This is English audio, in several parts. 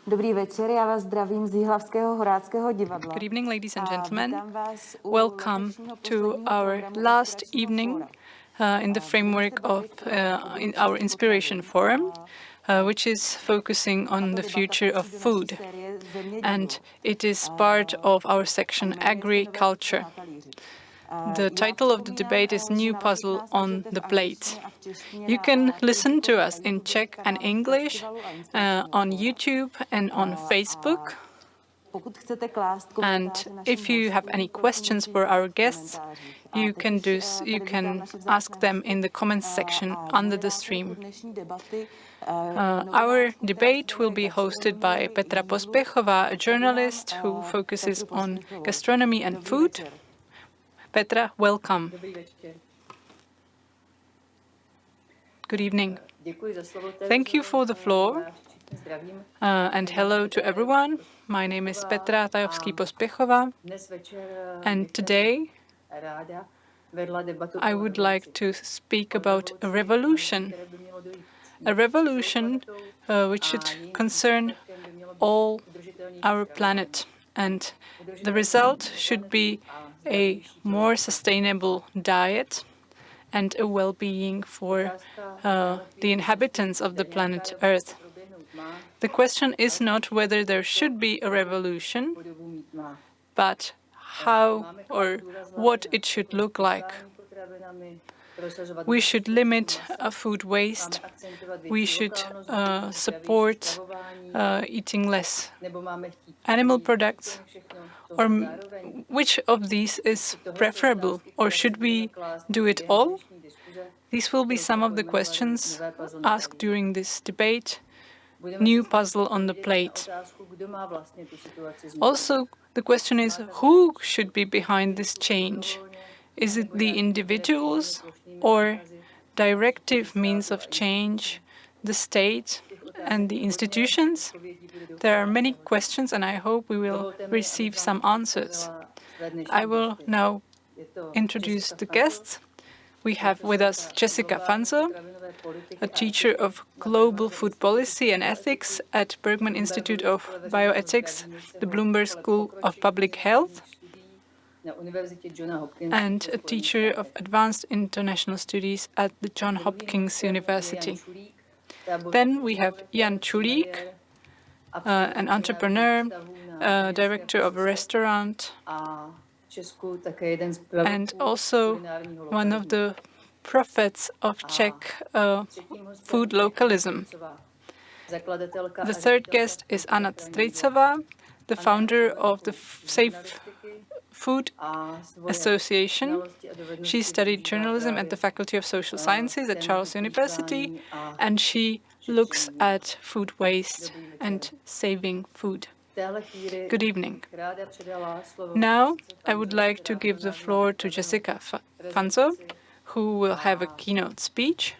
Dobrý večer, já vás zdravím z Jihlavského horáckého divadla. Good evening, ladies and gentlemen. Welcome to our last evening in the framework of in our Inspiration Forum, which is focusing on the future of food. And it is part of our section Agri-Culture. The title of the debate is New Puzzle on the Plate. You can listen to us in Czech and English on YouTube and on Facebook. And if you have any questions for our guests, you can ask them in the comments section under the stream. Our debate will be hosted by Petra Pospěchová, a journalist who focuses on gastronomy and food. Petra, welcome. Good evening. Thank you for the floor. And hello to everyone. My name is Petra Tajovský, and today I would like to speak about a revolution which should concern all our planet, and the result should be a more sustainable diet and a well-being for the inhabitants of the planet Earth. The question is not whether there should be a revolution, but how or what it should look like. We should limit food waste. We should support eating less animal products. Or which of these is preferable? Or should we do it all? These will be some of the questions asked during this debate. New puzzle on the plate. Also, the question is, who should be behind this change? Is it the individuals or directive means of change, the state and the institutions? There are many questions, and I hope we will receive some answers. I will now introduce the guests. We have with us Jessica Fanzo, a teacher of global food policy and ethics at Bergman Institute of Bioethics, the Bloomberg School of Public Health, and a teacher of advanced international studies at the Johns Hopkins University. Then we have Jan Čulík, an entrepreneur, director of a restaurant, and also one of the prophets of Czech food localism. The third guest is Anna Strejcová, the founder of the Safe Food Association. She studied journalism at the Faculty of Social Sciences at Charles University, and she looks at food waste and saving food. Good evening. Now, I would like to give the floor to Jessica Fanzo, who will have a keynote speech.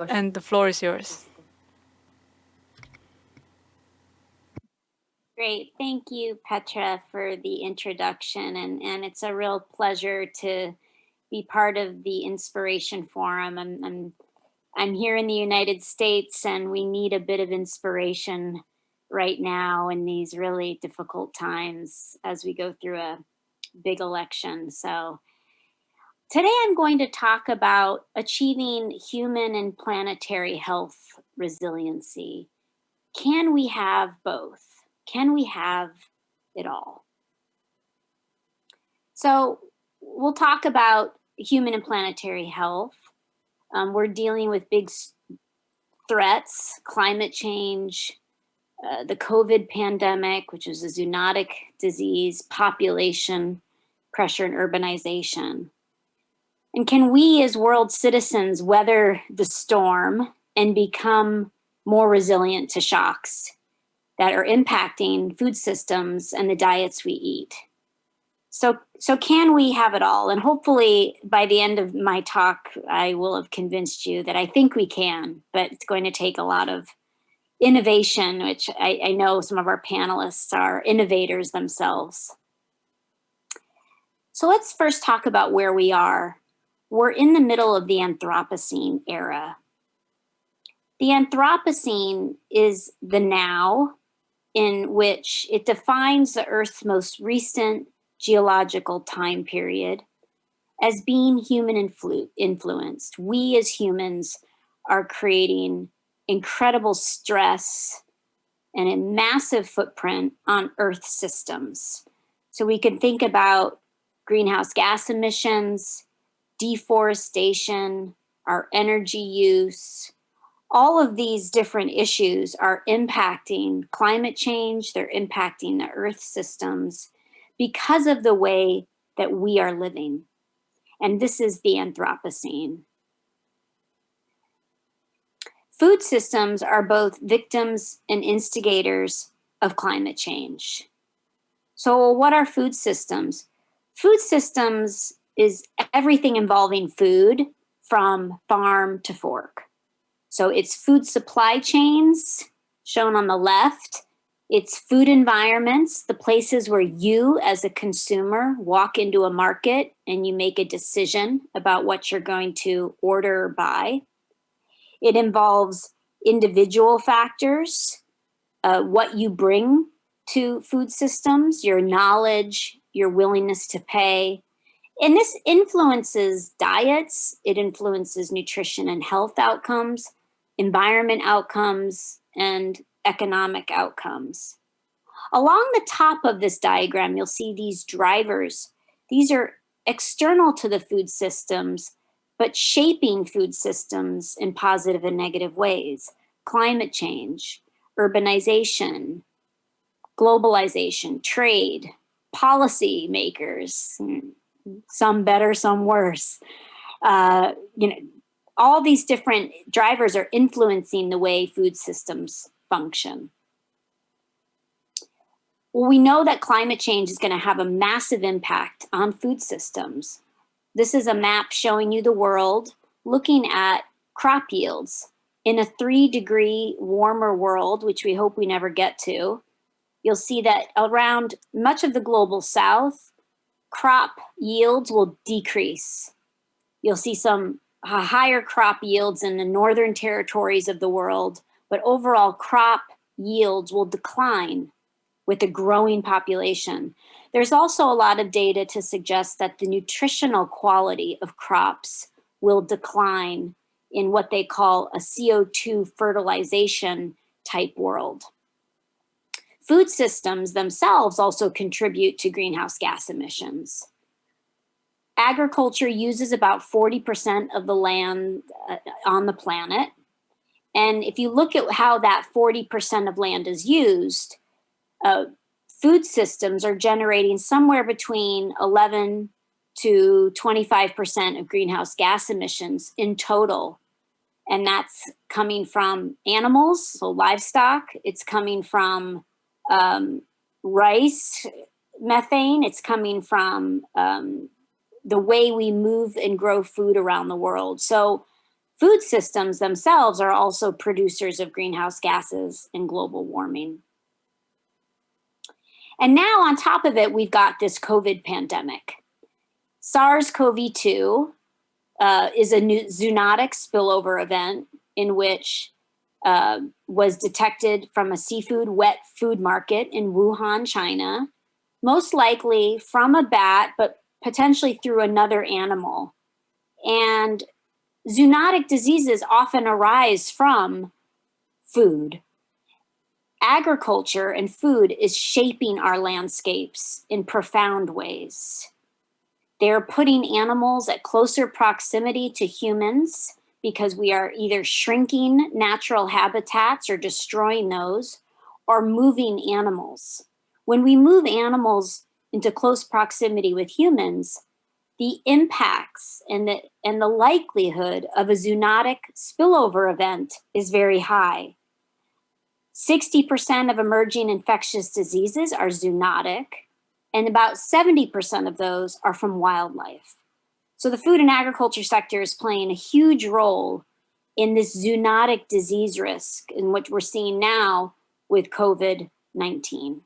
And the floor is yours. Great. Thank you, Petra, for the introduction. And it's a real pleasure to be part of the Inspiration Forum. I'm here in the United States, and we need a bit of inspiration right now in these really difficult times as we go through a big election. So today I'm going to talk about achieving human and planetary health resiliency. Can we have both? Can we have it all? So we'll talk about human and planetary health. We're dealing with big threats, climate change, the COVID pandemic, which is a zoonotic disease, population pressure and urbanization. And can we as world citizens weather the storm and become more resilient to shocks that are impacting food systems and the diets we eat? So can we have it all? And hopefully by the end of my talk, I will have convinced you that I think we can, but it's going to take a lot of innovation, which I know some of our panelists are innovators themselves. So let's first talk about where we are. We're in the middle of the Anthropocene era. The Anthropocene is the now, in which it defines the Earth's most recent geological time period as being human influenced. We as humans are creating incredible stress and a massive footprint on Earth systems. So we can think about greenhouse gas emissions, deforestation, our energy use. All of these different issues are impacting climate change, they're impacting the Earth systems because of the way that we are living. And this is the Anthropocene. Food systems are both victims and instigators of climate change. So what are food systems? Food systems is everything involving food from farm to fork. So it's food supply chains, shown on the left. It's food environments, the places where you as a consumer walk into a market and you make a decision about what you're going to order or buy. It involves individual factors, what you bring to food systems, your knowledge, your willingness to pay. And this influences diets, it influences nutrition and health outcomes, environment outcomes, and economic outcomes. Along the top of this diagram, you'll see these drivers. These are external to the food systems, but shaping food systems in positive and negative ways. Climate change, urbanization, globalization, trade, policy makers, some better, some worse. All these different drivers are influencing the way food systems function. Well, we know that climate change is going to have a massive impact on food systems. This is a map showing you the world looking at crop yields. In a 3-degree warmer world, which we hope we never get to, you'll see that around much of the global south, crop yields will decrease. You'll see some higher crop yields in the northern territories of the world, but overall crop yields will decline with a growing population. There's also a lot of data to suggest that the nutritional quality of crops will decline in what they call a CO2 fertilization type world. Food systems themselves also contribute to greenhouse gas emissions. Agriculture uses about 40% of the land on the planet. And if you look at how that 40% of land is used, food systems are generating somewhere between 11 to 25% of greenhouse gas emissions in total. And that's coming from animals, so livestock. It's coming from rice methane. It's coming from the way we move and grow food around the world. So food systems themselves are also producers of greenhouse gases and global warming. And now on top of it, we've got this COVID pandemic. SARS-CoV-2 is a new zoonotic spillover event in which was detected from a seafood wet food market in Wuhan, China, most likely from a bat, but potentially through another animal. And zoonotic diseases often arise from food. Agriculture and food is shaping our landscapes in profound ways. They are putting animals at closer proximity to humans because we are either shrinking natural habitats or destroying those, or moving animals. When we move animals into close proximity with humans, the impacts and the likelihood of a zoonotic spillover event is very high. 60% of emerging infectious diseases are zoonotic, and about 70% of those are from wildlife. So the food and agriculture sector is playing a huge role in this zoonotic disease risk in what we're seeing now with COVID-19.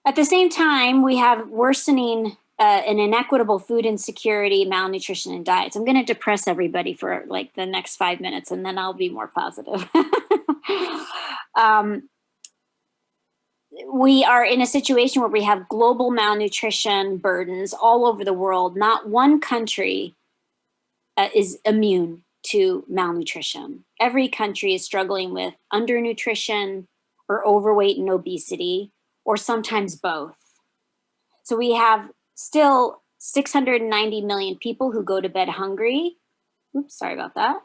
At the same time, we have worsening and inequitable food insecurity, malnutrition, and diets. I'm going to depress everybody for like the next 5 minutes, and then I'll be more positive. We are in a situation where we have global malnutrition burdens all over the world. Not one country is immune to malnutrition. Every country is struggling with undernutrition or overweight and obesity, or sometimes both. So we have still 690 million people who go to bed hungry. Oops, sorry about that.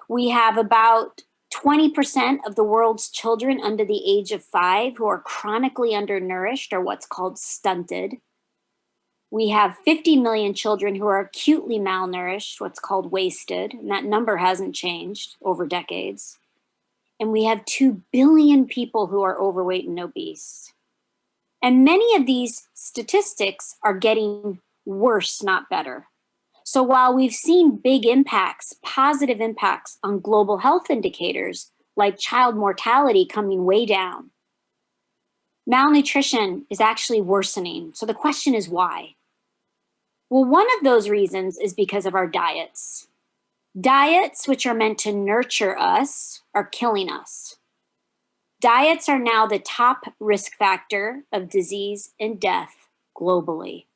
We have about 20% of the world's children under the age of 5 who are chronically undernourished, or what's called stunted. We have 50 million children who are acutely malnourished, what's called wasted, and that number hasn't changed over decades. And we have 2 billion people who are overweight and obese. And many of these statistics are getting worse, not better. So while we've seen big impacts, positive impacts on global health indicators, like child mortality coming way down, malnutrition is actually worsening. So the question is why? Well, one of those reasons is because of our diets. Diets, which are meant to nurture us, are killing us. Diets are now the top risk factor of disease and death globally.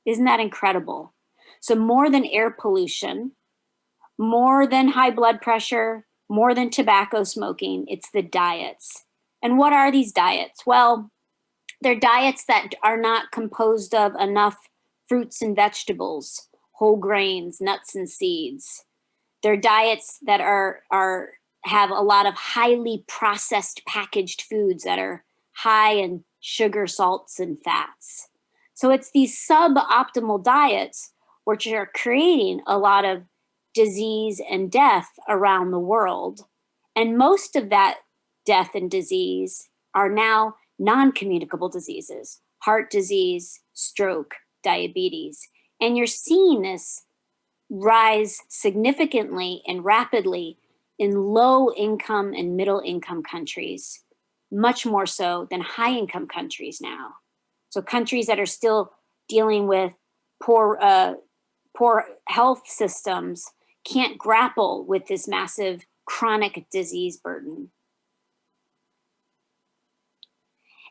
Isn't that incredible? So more than air pollution, more than high blood pressure, more than tobacco smoking, it's the diets. And what are these diets? Well, they're diets that are not composed of enough fruits and vegetables, whole grains, nuts and seeds. They're diets that have a lot of highly processed packaged foods that are high in sugar, salts, and fats. So it's these suboptimal diets which are creating a lot of disease and death around the world. And most of that death and disease are now non-communicable diseases, heart disease, stroke, diabetes. And you're seeing this rise significantly and rapidly in low-income and middle-income countries, much more so than high-income countries now. So countries that are still dealing with poor health systems can't grapple with this massive chronic disease burden.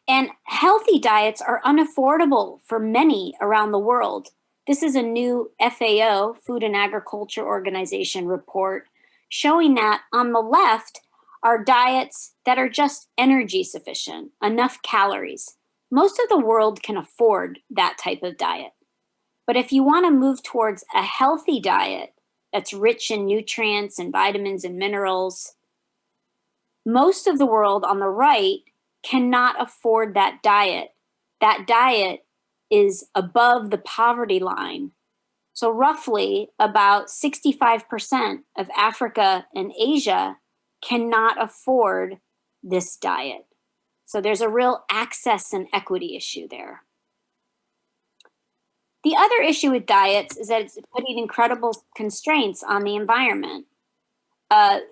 And healthy diets are unaffordable for many around the world. This is a new FAO, Food and Agriculture Organization report, showing that on the left are diets that are just energy sufficient, enough calories. Most of the world can afford that type of diet. But if you want to move towards a healthy diet that's rich in nutrients and vitamins and minerals, most of the world on the right cannot afford that diet. That diet is above the poverty line. So roughly about 65% of Africa and Asia cannot afford this diet. So there's a real access and equity issue there. The other issue with diets is that it's putting incredible constraints on the environment.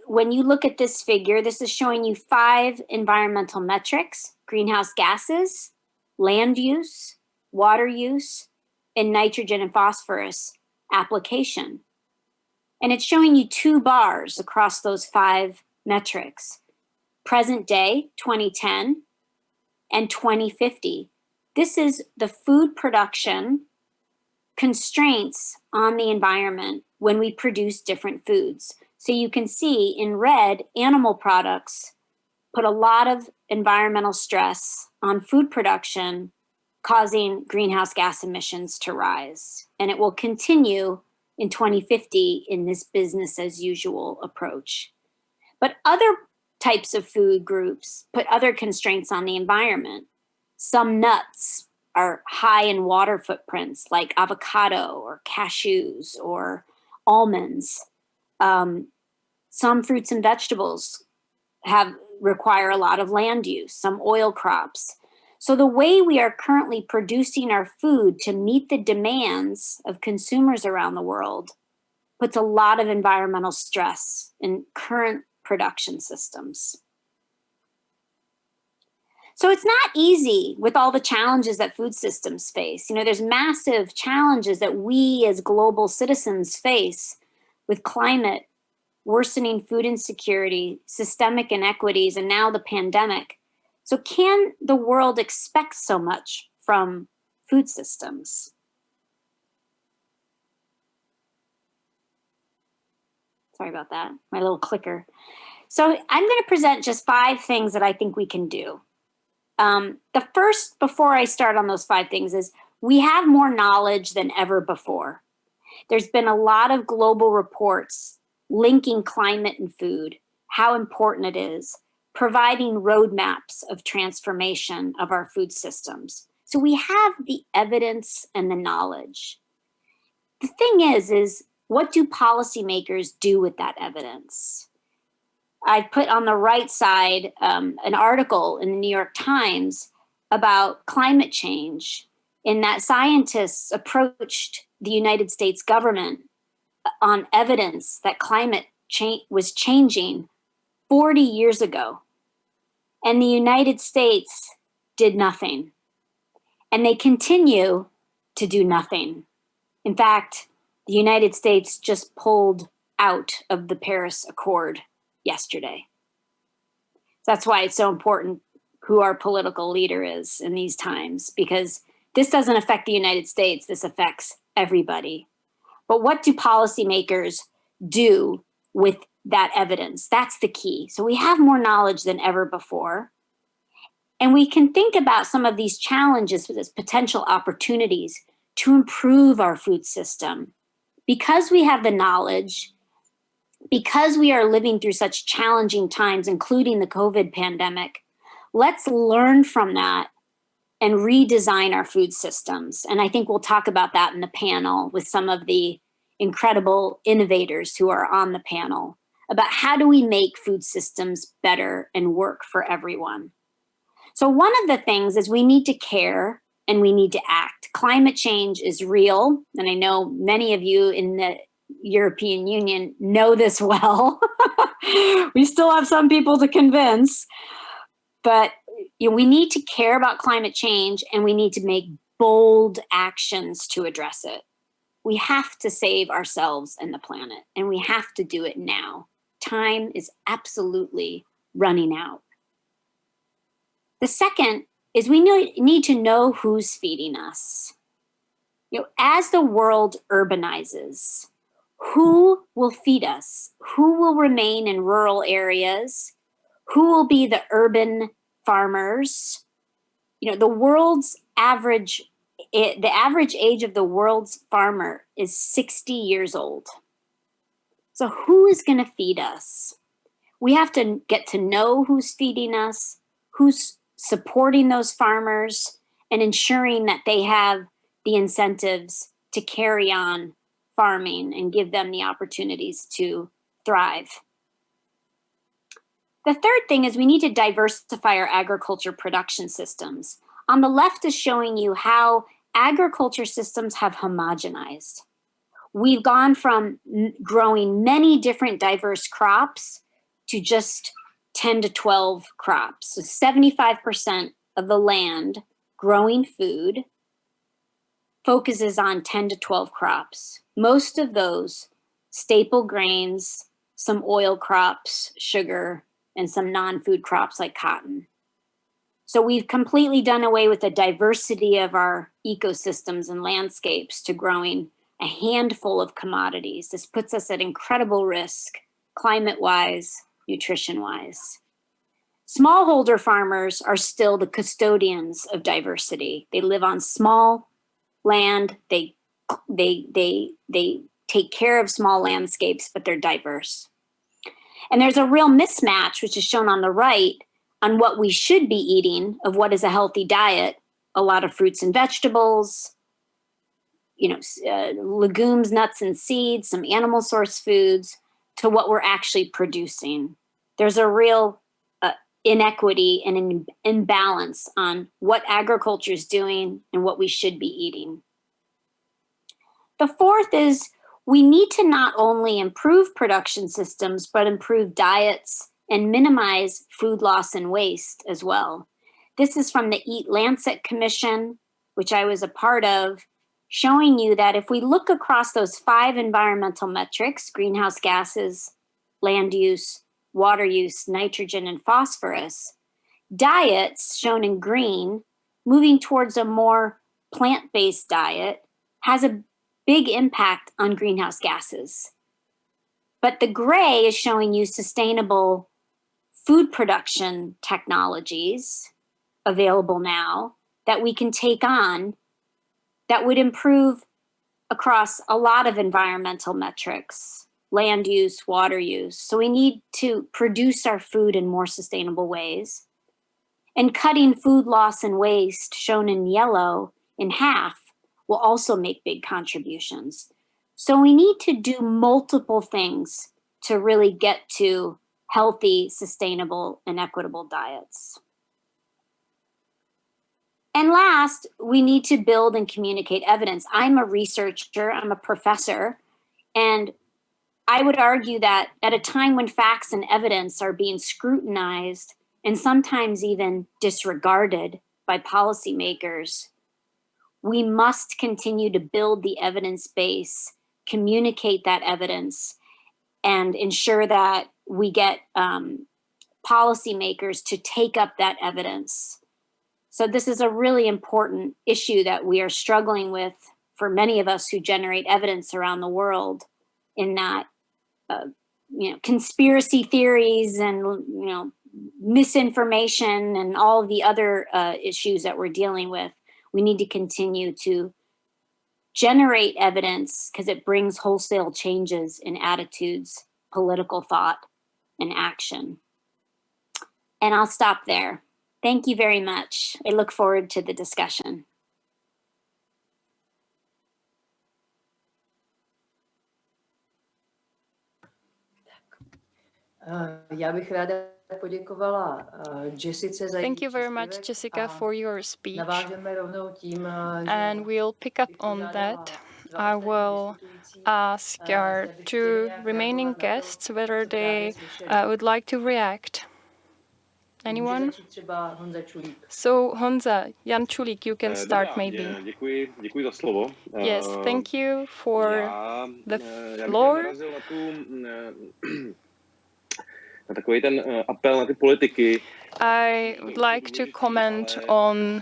When you look at this figure, this is showing you 5 environmental metrics: greenhouse gases, land use, water use, and nitrogen and phosphorus application. And it's showing you 2 bars across those 5 metrics: present day, 2010, and 2050. This is the food production constraints on the environment when we produce different foods. So you can see in red, animal products put a lot of environmental stress on food production, causing greenhouse gas emissions to rise. And it will continue in 2050 in this business as usual approach. But other types of food groups put other constraints on the environment. Some nuts are high in water footprints, like avocado or cashews or almonds. Some fruits and vegetables require a lot of land use, some oil crops. So the way we are currently producing our food to meet the demands of consumers around the world puts a lot of environmental stress in current production systems. So it's not easy with all the challenges that food systems face. You know, there's massive challenges that we as global citizens face with climate, worsening food insecurity, systemic inequities, and now the pandemic. So can the world expect so much from food systems? Sorry about that, my little clicker. So I'm going to present just 5 things that I think we can do. The first, before I start on those 5 things, is we have more knowledge than ever before. There's been a lot of global reports linking climate and food, how important it is, providing roadmaps of transformation of our food systems. So we have the evidence and the knowledge. The thing is what do policymakers do with that evidence? I put on the right side an article in the New York Times about climate change, in that scientists approached the United States government on evidence that climate change was changing 40 years ago. And the United States did nothing. And they continue to do nothing. In fact, the United States just pulled out of the Paris Accord yesterday. That's why it's so important who our political leader is in these times, because this doesn't affect the United States, this affects everybody. But what do policymakers do with that evidence? That's the key. So we have more knowledge than ever before. And we can think about some of these challenges as potential opportunities to improve our food system. Because we have the knowledge, because we are living through such challenging times, including the COVID pandemic, let's learn from that and redesign our food systems. And I think we'll talk about that in the panel with some of the incredible innovators who are on the panel about how do we make food systems better and work for everyone. So one of the things is we need to care and we need to act. Climate change is real. And I know many of you in the European Union know this well. We still have some people to convince, but we need to care about climate change and we need to make bold actions to address it. We have to save ourselves and the planet, and we have to do it now. Time is absolutely running out. The second is we need to know who's feeding us. As the world urbanizes, who will feed us? Who will remain in rural areas? Who will be the urban farmers? The average age of the world's farmer is 60 years old. So who is going to feed us? We have to get to know who's feeding us, who's supporting those farmers, and ensuring that they have the incentives to carry on farming and give them the opportunities to thrive. The third thing is we need to diversify our agriculture production systems. On the left is showing you how agriculture systems have homogenized. We've gone from growing many different diverse crops to just 10 to 12 crops. So 75% of the land growing food focuses on 10 to 12 crops. Most of those staple grains, some oil crops, sugar, and some non-food crops like cotton. So we've completely done away with the diversity of our ecosystems and landscapes to growing a handful of commodities. This puts us at incredible risk, climate-wise, nutrition-wise. Smallholder farmers are still the custodians of diversity. They live on small land. They take care of small landscapes, but they're diverse. And there's a real mismatch, which is shown on the right, on what we should be eating of what is a healthy diet. A lot of fruits and vegetables, legumes, nuts, and seeds, some animal source foods, to what we're actually producing. There's a real inequity and an imbalance on what agriculture is doing and what we should be eating. The fourth is we need to not only improve production systems, but improve diets and minimize food loss and waste as well. This is from the Eat Lancet Commission, which I was a part of, showing you that if we look across those 5 environmental metrics, greenhouse gases, land use, water use, nitrogen, and phosphorus, diets, shown in green, moving towards a more plant-based diet has a big impact on greenhouse gases. But the gray is showing you sustainable food production technologies available now that we can take on that would improve across a lot of environmental metrics, land use, water use. So we need to produce our food in more sustainable ways. And cutting food loss and waste, shown in yellow, in half, will also make big contributions. So we need to do multiple things to really get to healthy, sustainable, and equitable diets. And last, we need to build and communicate evidence. I'm a researcher, I'm a professor, and I would argue that at a time when facts and evidence are being scrutinized and sometimes even disregarded by policymakers, we must continue to build the evidence base, communicate that evidence, and ensure that we get policymakers to take up that evidence. So this is a really important issue that we are struggling with for many of us who generate evidence around the world, in that conspiracy theories and misinformation and all of the other issues that we're dealing with. We need to continue to generate evidence because it brings wholesale changes in attitudes, political thought, and action. And I'll stop there. Thank you very much. I look forward to the discussion. Já bych ráda poděkovala Jessice za její Thank you very much, příspěvek Jessica, a for your speech. navážeme rovnou tím, And we'll pick up on that. I will ask our 2 remaining guests whether they would like to react. Anyone? Třeba Honza Čulík. So, Honza, Jan Čulík, you can start maybe. Děkuji za slovo. Yes, thank you for the Já floor. bych narazil na takový ten apel na ty politiky. I would like to comment on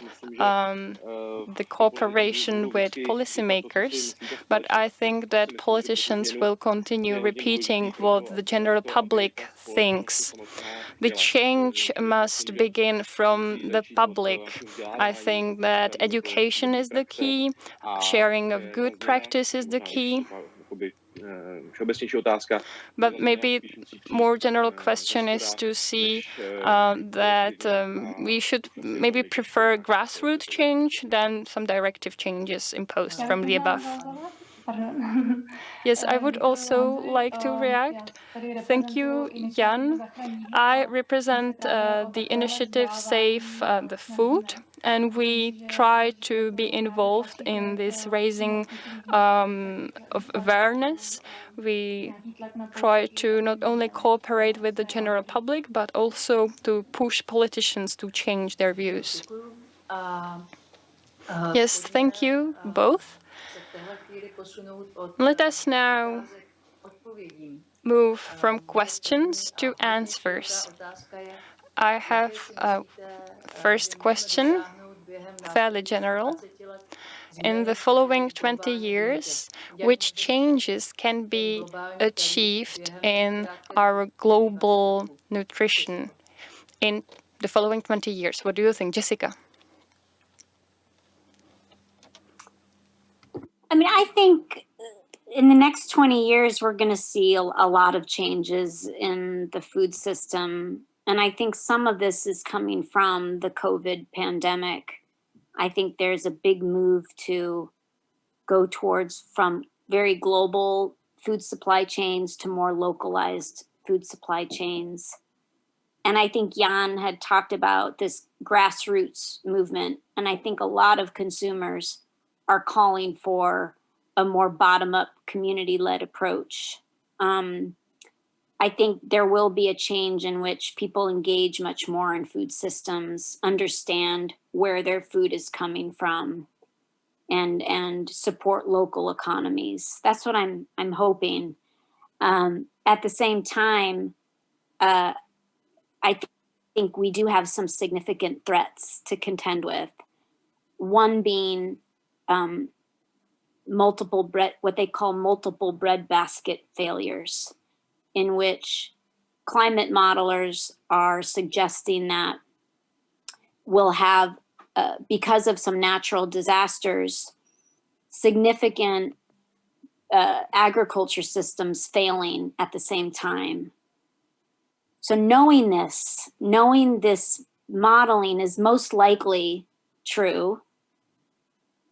the cooperation with policymakers, but I think that politicians will continue repeating what the general public thinks. The change must begin from the public. I think that education is the key, sharing of good practice is the key. But maybe more general question is to see that we should maybe prefer grassroots change than some directive changes imposed from the above. Yes, I would also like to react. Thank you, Jan. I represent the initiative Save the Food, and we try to be involved in this raising of awareness. We try to not only cooperate with the general public, but also to push politicians to change their views. Yes, thank you both. Let us now move from questions to answers. I have a first question, fairly general. In the following 20 years, which changes can be achieved in our global nutrition in the following 20 years? What do you think, Jessica? I mean, I think in the next 20 years, we're going to see a lot of changes in the food system. And I think some of this is coming from the COVID pandemic. I think there's a big move to go towards from very global food supply chains to more localized food supply chains. And I think Jan had talked about this grassroots movement. And I think a lot of consumers are calling for a more bottom-up community-led approach. I think there will be a change in which people engage much more in food systems, understand where their food is coming from, and support local economies. That's what I'm hoping. At the same time, I think we do have some significant threats to contend with. One being what they call multiple breadbasket failures, in which climate modelers are suggesting that we'll have, because of some natural disasters, significant agriculture systems failing at the same time. So knowing this modeling is most likely true,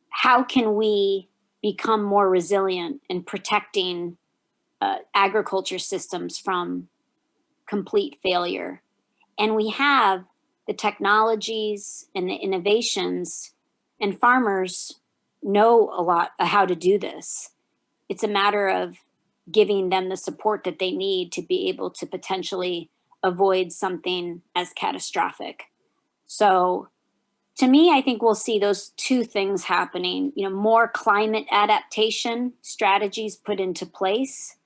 how can we become more resilient in protecting agriculture systems from complete failure? And we have the technologies and the innovations, and farmers know a lot how to do this. It's a matter of giving them the support that they need to be able to potentially avoid something as catastrophic. So to me, I think we'll see those two things happening, more climate adaptation strategies put into place,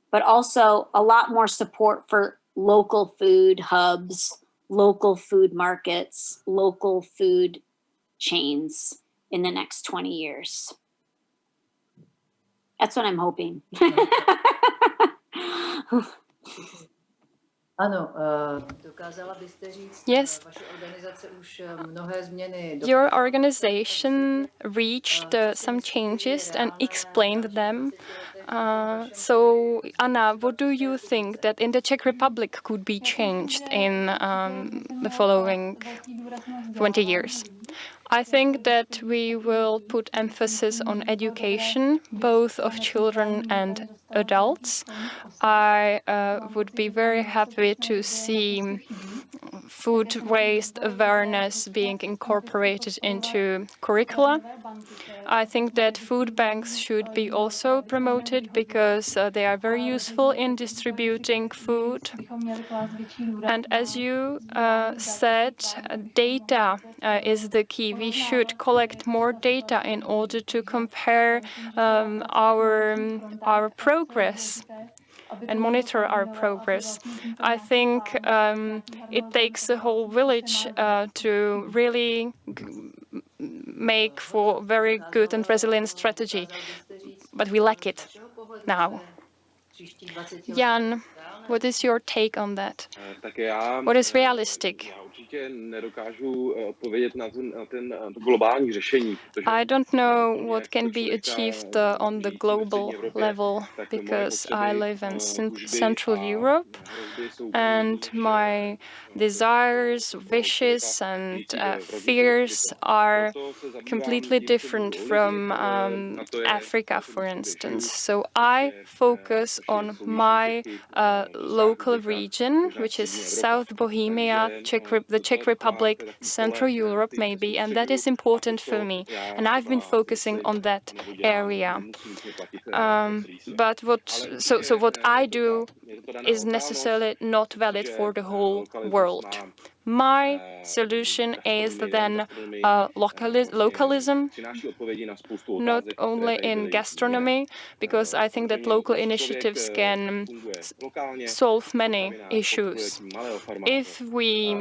but also a lot more support for local food hubs, local food markets, local food chains in the next 20 years. That's what I'm hoping. Ano, dokázala byste říct, Yes. vaše organizace už mnohé změny. Your organization reached some changes and explained them. So, Anna, what do you think that in the Czech Republic could be changed in the following 20 years? I think that we will put emphasis on education, both of children and adults. I would be very happy to see food waste awareness being incorporated into curricula. I think that food banks should be also promoted because they are very useful in distributing food. And as you said, data is the key. We should collect more data in order to compare our progress and monitor our progress. I think it takes a whole village to really make for very good and resilient strategy, but we lack it now. Jan, what is your take on that? What is realistic? I don't know what can be achieved on the global level because I live in Central Europe and my desires, wishes and fears are completely different from Africa, for instance. So I focus on my local region, which is South Bohemia, the Czech Republic, Central Europe maybe, and that is important for me. And I've been focusing on that area. But what I do is necessarily not valid for the whole world. My solution is then localism, not only in gastronomy, because I think that local initiatives can solve many issues. If we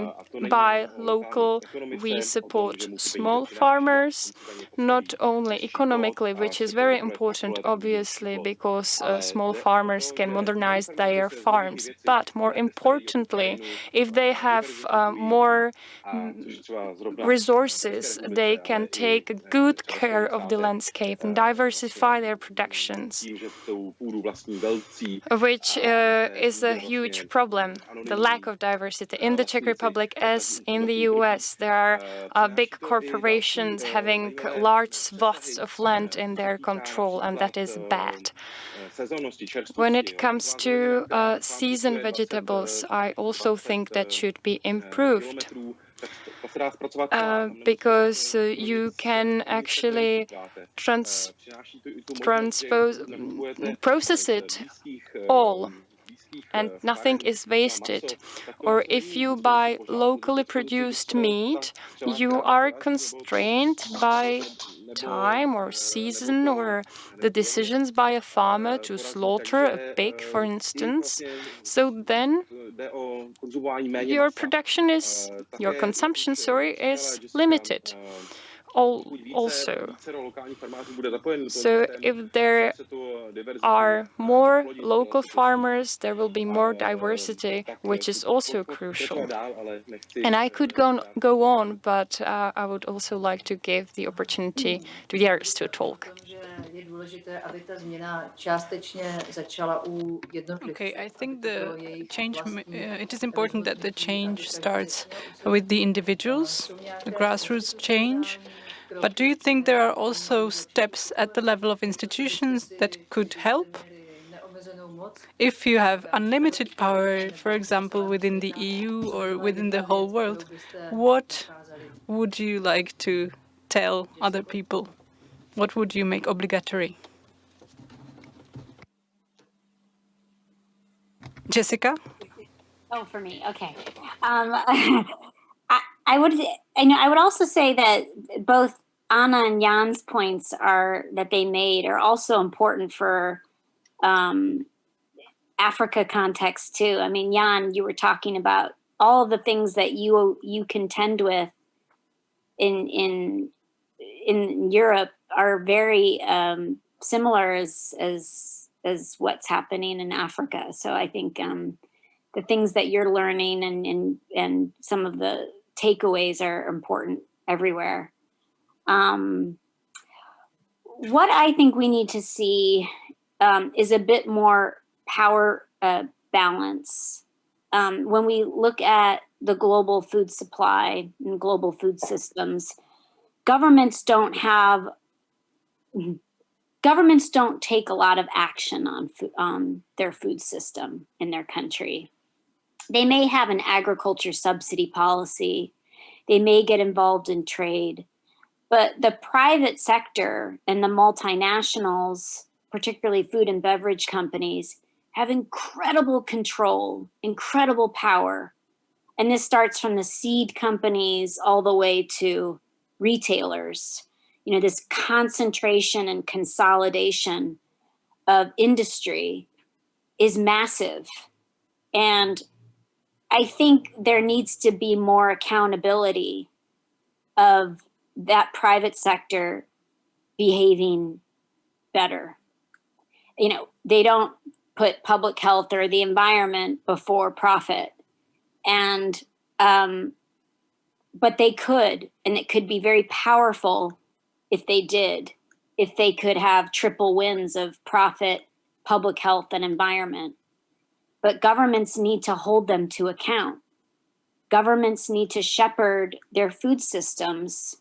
buy local, we support small farmers, not only economically, which is very important, obviously, because small farmers can modernize their farms, but more importantly, if they have more resources, they can take good care of the landscape and diversify their productions, which is a huge problem, the lack of diversity. In the Czech Republic, as in the US, there are big corporations having large swaths of land in their control, and that is bad. When it comes to season vegetables, I also think that should be improved. Because you can actually process it all. and nothing is wasted. Or if you buy locally produced meat, you are constrained by time or season or the decisions by a farmer to slaughter a pig, for instance. So then your production is, your consumption, sorry, is limited. Also, so if there are more local farmers, there will be more diversity, which is also crucial. And I could go on, but I would also like to give the opportunity to the others to talk. Okay, I think the change, it is important that the change starts with the individuals, the grassroots change. But do you think there are also steps at the level of institutions that could help? If you have unlimited power, for example, within the EU or within the whole world, what would you like to tell other people? What would you make obligatory? Jessica? Oh, for me, okay. I would also say that both Anna and Jan's points that they made are also important for Africa context too. I mean, Jan, you were talking about all of the things that you contend with in Europe are very similar as what's happening in Africa. So I think the things that you're learning and some of the takeaways are important everywhere. What I think we need to see is a bit more power balance. When we look at the global food supply and global food systems, governments don't take a lot of action on their food system in their country. They may have an agriculture subsidy policy. They may get involved in trade. But the private sector and the multinationals, particularly food and beverage companies, have incredible control, incredible power. And this starts from the seed companies all the way to retailers. You know, this concentration and consolidation of industry is massive. And I think there needs to be more accountability of that private sector behaving better. You know, they don't put public health or the environment before profit. And, but they could, and it could be very powerful if they did, if they could have triple wins of profit, public health, and environment. But governments need to hold them to account. Governments need to shepherd their food systems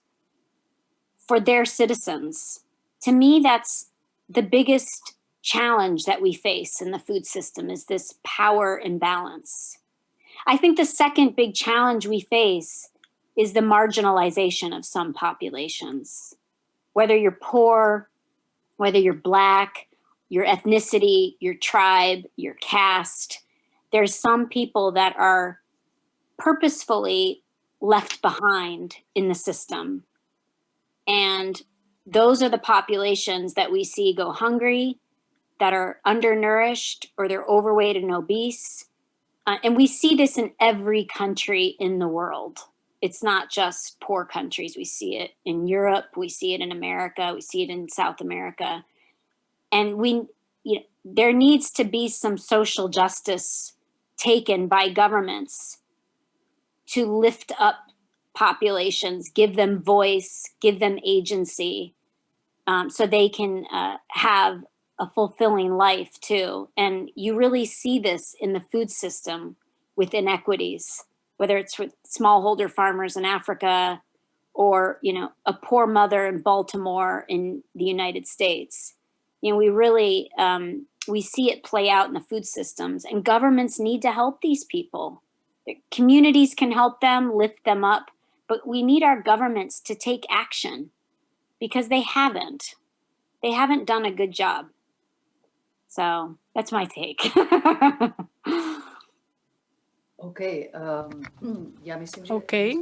for their citizens. To me, that's the biggest challenge that we face in the food system, is this power imbalance. I think the second big challenge we face is the marginalization of some populations. Whether you're poor, whether you're Black, your ethnicity, your tribe, your caste, there's some people that are purposefully left behind in the system. And those are the populations that we see go hungry, that are undernourished, or they're overweight and obese. And we see this in every country in the world. It's not just poor countries. We see it in Europe, we see it in America, we see it in South America. And there needs to be some social justice taken by governments to lift up populations, give them voice, give them agency, so they can have a fulfilling life too. And you really see this in the food system with inequities, whether it's with smallholder farmers in Africa or, you know, a poor mother in Baltimore in the United States. You know, we really, we see it play out in the food systems, and governments need to help these people. Communities can help them, lift them up, but we need our governments to take action, because they haven't done a good job. So That's my take. Okay, já myslím, že Okay.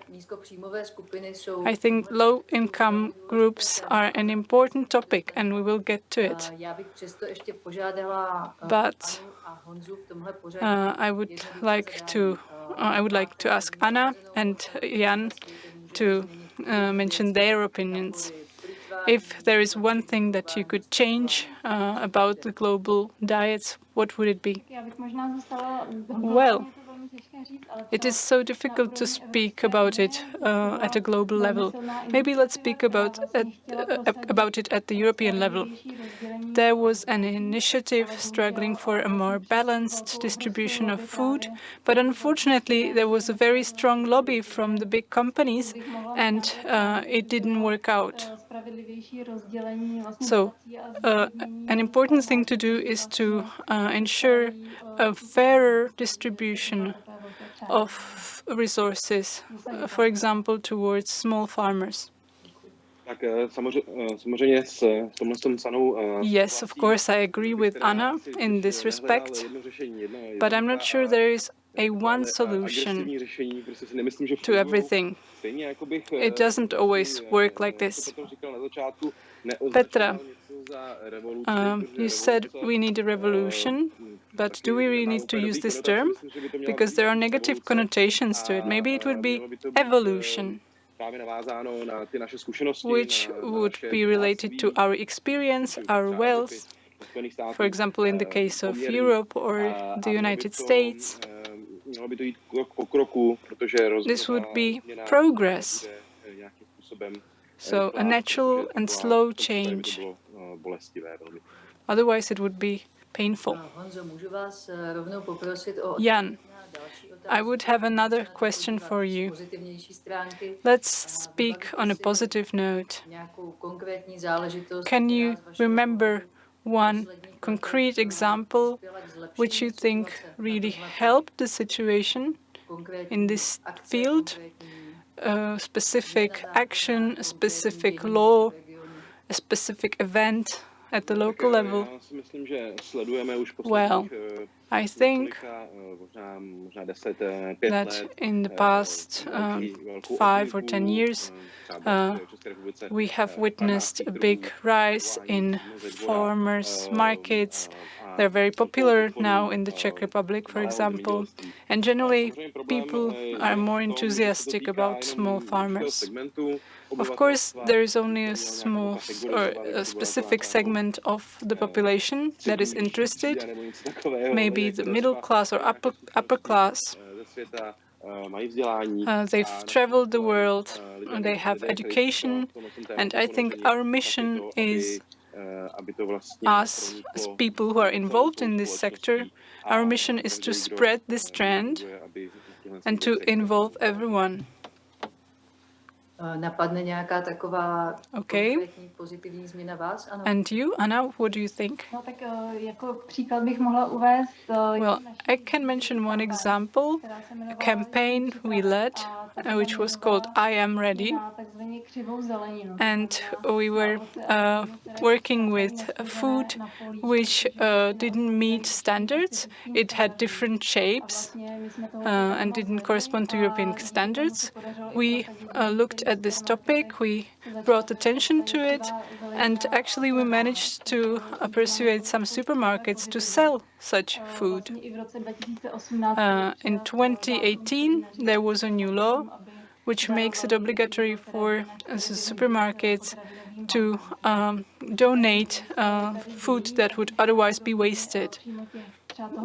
nízkopříjmové skupiny jsou... I think low-income groups are an important topic, and we will get to it. Já bych přesto ještě požádala But Anu a Honzu v tomhle pořadí. I would like to ask Anna and Jan to mention their opinions. If there is one thing that you could change about the global diets, what would it be? Well, it is so difficult to speak about it at a global level. Maybe let's speak about it at the European level. There was an initiative struggling for a more balanced distribution of food, but unfortunately there was a very strong lobby from the big companies, and it didn't work out. So an important thing to do is to ensure a fairer distribution of resources, for example, towards small farmers. Tak samozřejmě s tomhle s Anou... Yes, of course, I agree with Anna in this respect, but I'm not sure there is a one solution to everything. It doesn't always work like this. Petra, you said we need a revolution, but do we really need to use this term? Because there are negative connotations to it. Maybe it would be evolution, which would be related to our experience, our wealth, for example, in the case of Europe or the United States. This would be progress. So a natural and slow change. Otherwise, it would be painful. Jan, I would have another question for you. Let's speak on a positive note. Can you remember one concrete example which you think really helped the situation in this field? A specific action, a specific law, a specific event at the local level? Well, I think that in the past 5 or 10 years, we have witnessed a big rise in farmers' markets. They're very popular now in the Czech Republic, for example, and generally people are more enthusiastic about small farmers. Of course, there is only a small or a specific segment of the population that is interested, maybe the middle class or upper class. They've traveled the world, they have education, and I think our mission is, us as people who are involved in this sector, our mission is to spread this trend and to involve everyone. Napadne nějaká taková konkrétní pozitivní změna vás? Ano. And you, Anna, what do you think? No, tak jako příklad bych mohla uvést. Well, I can mention one example, a campaign we led, which was called I Am Ready. And we were working with food which didn't meet standards. It had different shapes and didn't correspond to European standards. We looked at this topic, we brought attention to it, and actually we managed to persuade some supermarkets to sell such food. In 2018, there was a new law which makes it obligatory for supermarkets to donate food that would otherwise be wasted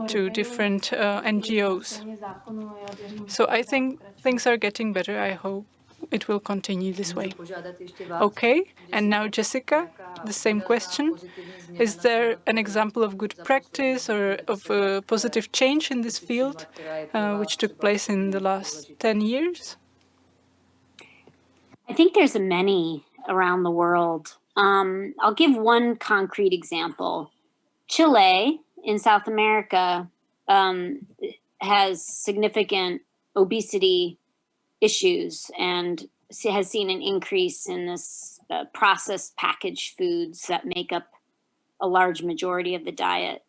to different NGOs. So I think things are getting better. I hope it will continue this way. Okay, and now Jessica, the same question. Is there an example of good practice or of a positive change in this field which took place in the last 10 years? I think there's many around the world. I'll give one concrete example. Chile in South America has significant obesity issues and has seen an increase in this processed packaged foods that make up a large majority of the diet.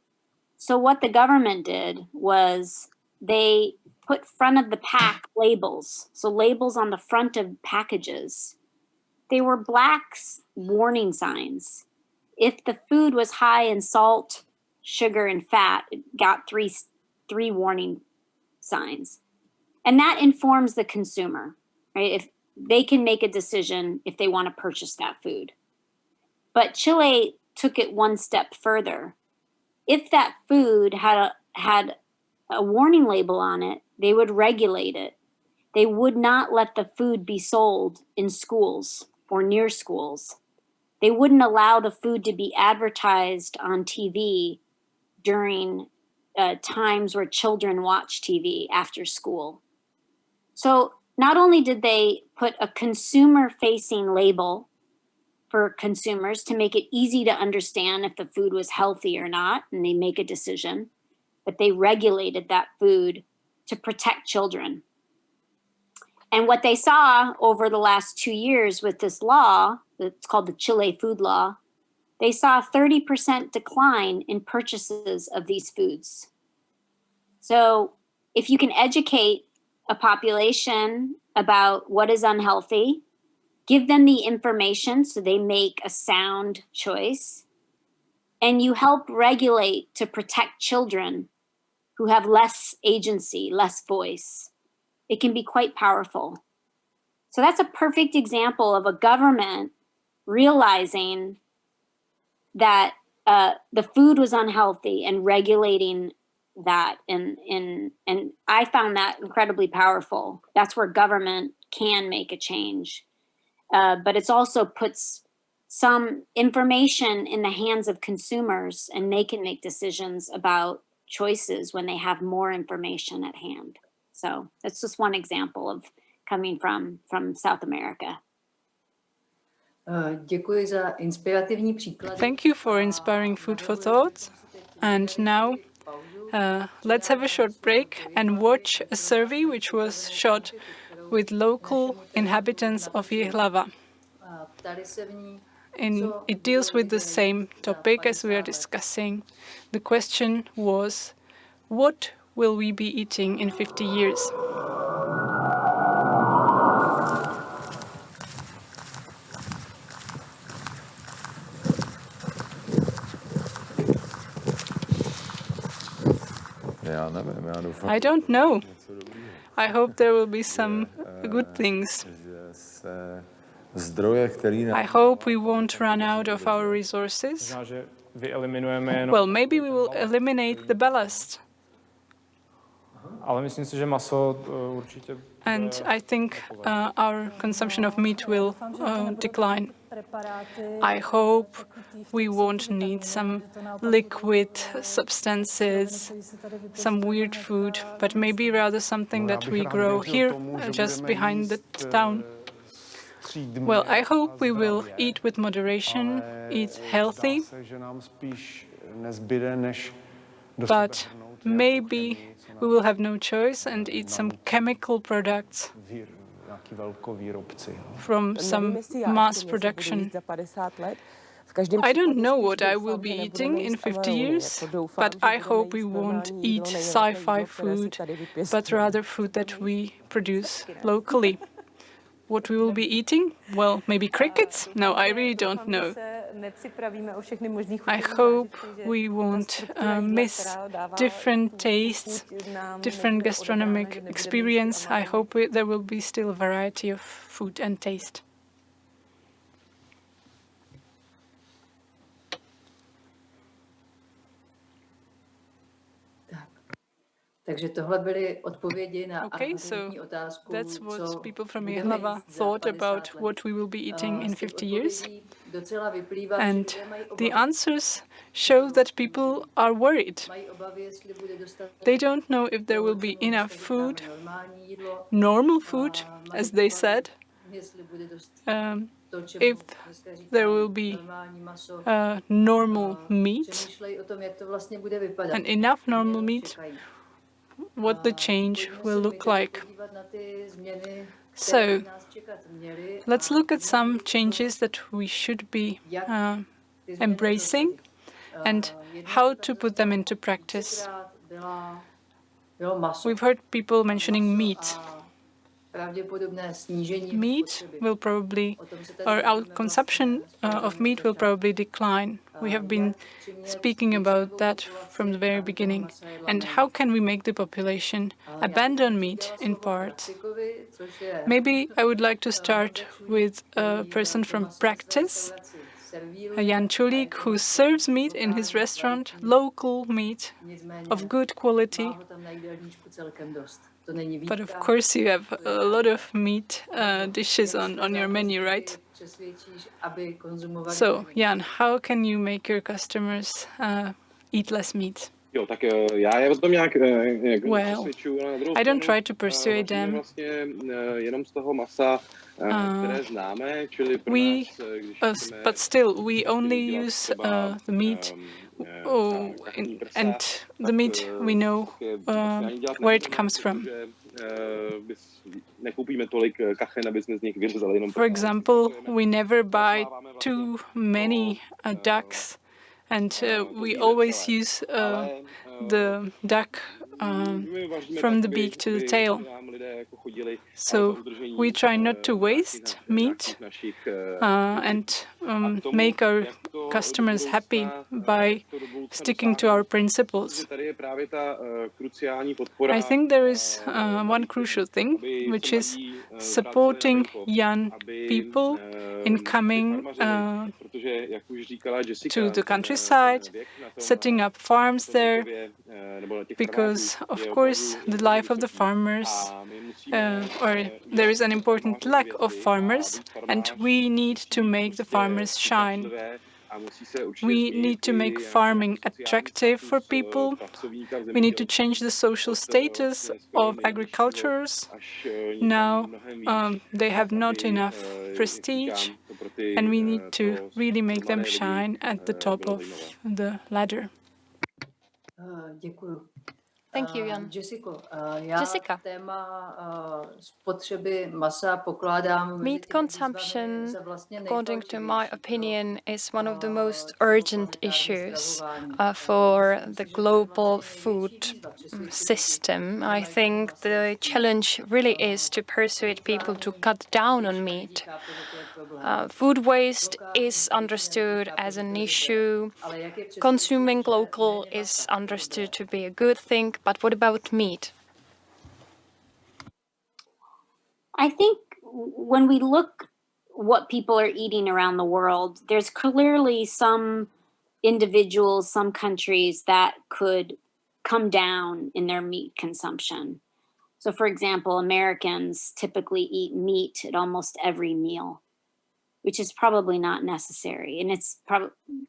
So what the government did was they put front of the pack labels. So labels on the front of packages. They were black warning signs. If the food was high in salt, sugar, and fat, it got three warning signs. And that informs the consumer, right? If they can make a decision if they want to purchase that food. But Chile took it one step further. If that food had a warning label on it, they would regulate it. They would not let the food be sold in schools or near schools. They wouldn't allow the food to be advertised on TV during times where children watch TV after school. So not only did they put a consumer-facing label for consumers to make it easy to understand if the food was healthy or not, and they make a decision, but they regulated that food to protect children. And what they saw over the last 2 years with this law, it's called the Chile Food Law, they saw a 30% decline in purchases of these foods. So if you can educate a population about what is unhealthy, give them the information so they make a sound choice, and you help regulate to protect children who have less agency, less voice, it can be quite powerful. So that's a perfect example of a government realizing that the food was unhealthy and regulating that. And I found that incredibly powerful. That's where government can make a change. But it's also puts some information in the hands of consumers, and they can make decisions about choices when they have more information at hand. So that's just one example of coming from South America. Děkuji za inspirativní příklady. Thank you for inspiring food for thought. And now let's have a short break and watch a survey which was shot with local inhabitants of Ji.hlava. It deals with the same topic as we are discussing. The question was, what will we be eating in 50 years? I don't know. I hope there will be some good things. I hope we won't run out of our resources. Well, maybe we will eliminate the ballast. And I think our consumption of meat will decline. I hope we won't need some liquid substances, some weird food, but maybe rather something that we grow here, just behind the town. Well, I hope we will eat with moderation, eat healthy, but maybe we will have no choice and eat some chemical products from some mass production. I don't know what I will be eating in 50 years, but I hope we won't eat sci-fi food, but rather food that we produce locally. What we will be eating? Well, maybe crickets? No, I really don't know. I hope we won't miss different tastes, different gastronomic experience. I hope there will be still a variety of food and taste. Takže tohle byly odpovědi na argumentní otázku, that's what people from Ji.hlava thought about what we will be eating in 50 years. And the answers show that people are worried. They don't know if there will be enough food, normal food, as they said, if there will be normal meat and enough normal meat, what the change will look like. So let's look at some changes that we should be embracing. and how to put them into practice. We've heard people mentioning meat. Meat will probably, or our consumption of meat will probably decline. We have been speaking about that from the very beginning. And how can we make the population abandon meat in part? Maybe I would like to start with a person from practice, Honza Čulík, who serves meat in his restaurant, local meat of good quality. But of course, you have a lot of meat dishes on your menu, right? So, Jan, how can you make your customers eat less meat? Jo, tak já je o tom nějak přesvědčuju, ale na druhou I don't try to persuade them. Vlastně jenom z toho masa, které známe, čili pro nás, but still, we only use the meat and the meat we know where it comes from. Nekoupíme tolik kachen, aby jsme z nich vyřezali jenom. For example, we never buy too many ducks. And we always use the duck from the beak to the tail. So we try not to waste meat and make our customers happy by sticking to our principles. I think there is one crucial thing, which is supporting young people in coming to the countryside, setting up farms there, because of course the life of the farmers, or there is an important lack of farmers, and we need to make the farmers shine. We need to make farming attractive for people. We need to change the social status of agriculturists. Now they have not enough prestige, and we need to really make them shine at the top of the ladder. Děkuju. Thank you, Jan. Jessica. Meat consumption, according to my opinion, is one of the most urgent issues for the global food system. I think the challenge really is to persuade people to cut down on meat. Food waste is understood as an issue. Consuming local is understood to be a good thing, but what about meat? I think when we look what people are eating around the world, there's clearly some individuals, some countries that could come down in their meat consumption. So for example, Americans typically eat meat at almost every meal, which is probably not necessary. And it's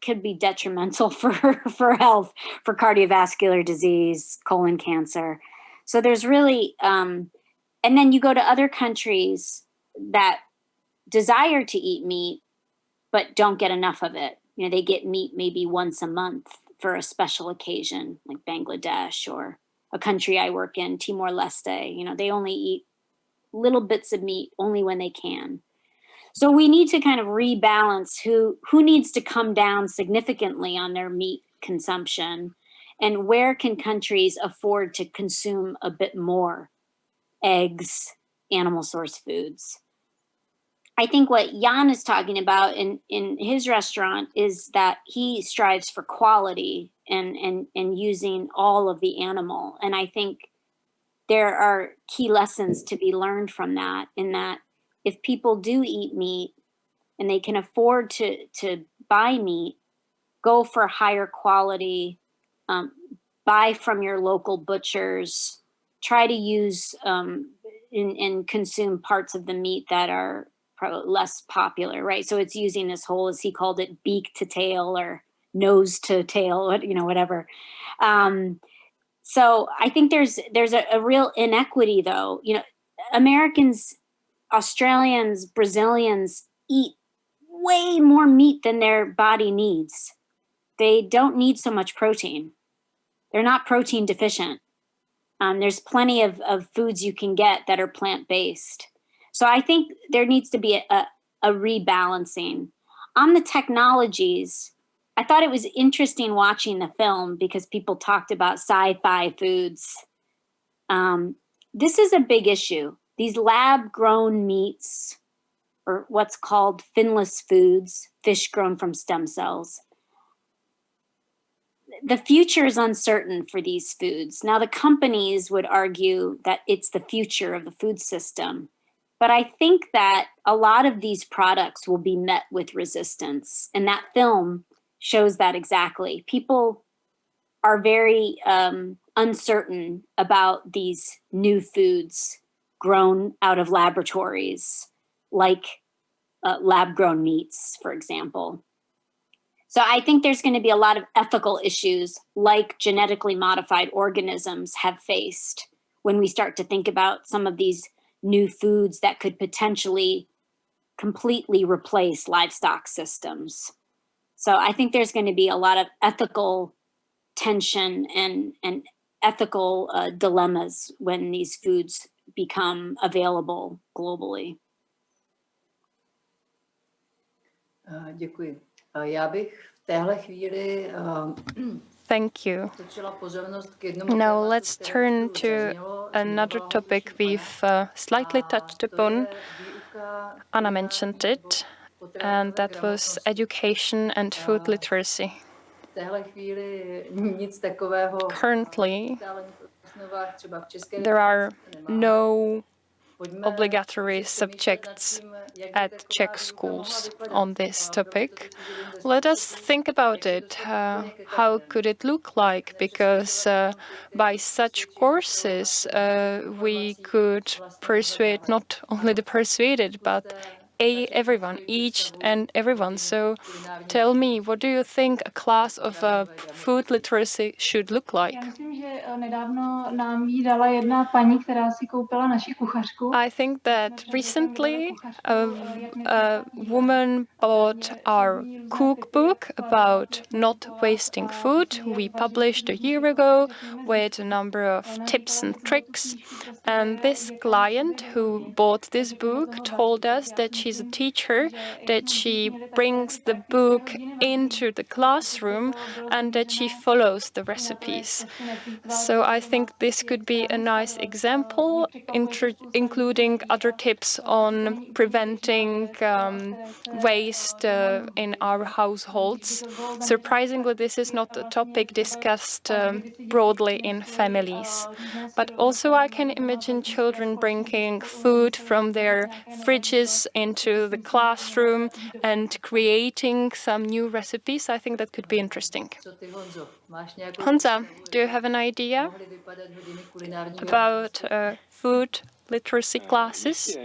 could be detrimental for health, for cardiovascular disease, colon cancer. So there's really, and then you go to other countries that desire to eat meat, but don't get enough of it. You know, they get meat maybe once a month for a special occasion, like Bangladesh or a country I work in, Timor-Leste. You know, they only eat little bits of meat only when they can. So we need to kind of rebalance who needs to come down significantly on their meat consumption, and where can countries afford to consume a bit more eggs, animal source foods. I think what Jan is talking about in his restaurant is that he strives for quality and using all of the animal. And I think there are key lessons to be learned from that, in that if people do eat meat and they can afford to buy meat, go for higher quality, buy from your local butchers, try to use and consume parts of the meat that are probably less popular, right? So it's using this whole, as he called it, beak to tail or nose to tail, you know, whatever. So I think there's a real inequity, though. You know, Americans, Australians, Brazilians eat way more meat than their body needs. They don't need so much protein. They're not protein deficient. There's plenty of foods you can get that are plant-based. So I think there needs to be a rebalancing. On the technologies, I thought it was interesting watching the film because people talked about sci-fi foods. This is a big issue. These lab-grown meats, or what's called finless foods, fish grown from stem cells. The future is uncertain for these foods. Now, the companies would argue that it's the future of the food system. But I think that a lot of these products will be met with resistance. And that film shows that exactly. People are very uncertain about these new foods grown out of laboratories, like lab-grown meats, for example. So I think there's going to be a lot of ethical issues like genetically modified organisms have faced when we start to think about some of these new foods that could potentially completely replace livestock systems. So I think there's going to be a lot of ethical tension and ethical dilemmas when these foods become available globally. Děkuji. Já bych v téhle chvíli Thank you. Now let's turn to another topic we've slightly touched upon. Anna mentioned it, and that was education and food literacy. Currently, there are no obligatory subjects at Czech schools on this topic. Let us think about it. How could it look like? Because by such courses, we could persuade not only the persuaded, but everyone, each and everyone. So tell me, what do you think a class of food literacy should look like? I think that recently a woman bought our cookbook about not wasting food. We published a year ago with a number of tips and tricks. And this client who bought this book told us that she's a teacher, that she brings the book into the classroom and that she follows the recipes. So I think this could be a nice example, including other tips on preventing waste in our households. Surprisingly, this is not a topic discussed broadly in families. But also I can imagine children bringing food from their fridges into the classroom and creating some new recipes. I think that could be interesting. Honza, do you have an idea about food literacy classes?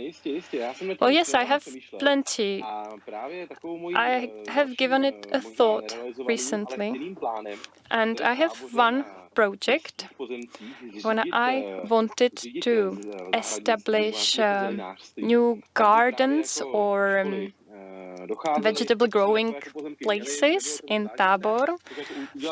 Well, yes, I have plenty. I have given it a thought recently, and I have one project when I wanted to establish new gardens or vegetable growing places in Tábor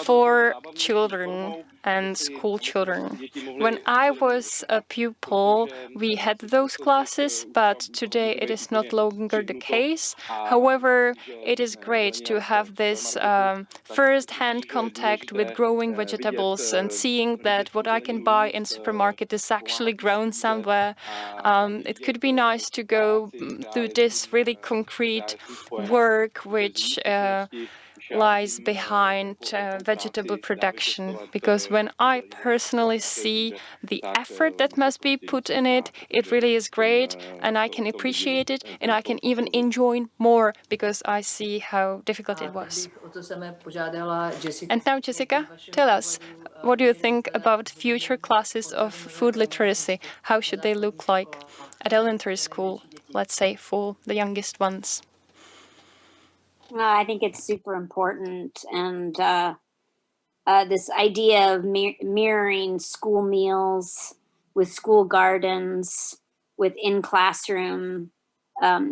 for children and school children. When I was a pupil, we had those classes, but today it is not longer the case. However, it is great to have this first-hand contact with growing vegetables and seeing that what I can buy in supermarket is actually grown somewhere. It could be nice to go through this really concrete work which lies behind vegetable production, because when I personally see the effort that must be put in it, it really is great and I can appreciate it and I can even enjoy more because I see how difficult it was. And now, Jessica, tell us, what do you think about future classes of food literacy? How should they look like at elementary school, let's say, for the youngest ones? I think it's super important, and this idea of mirroring school meals with school gardens, with in-classroom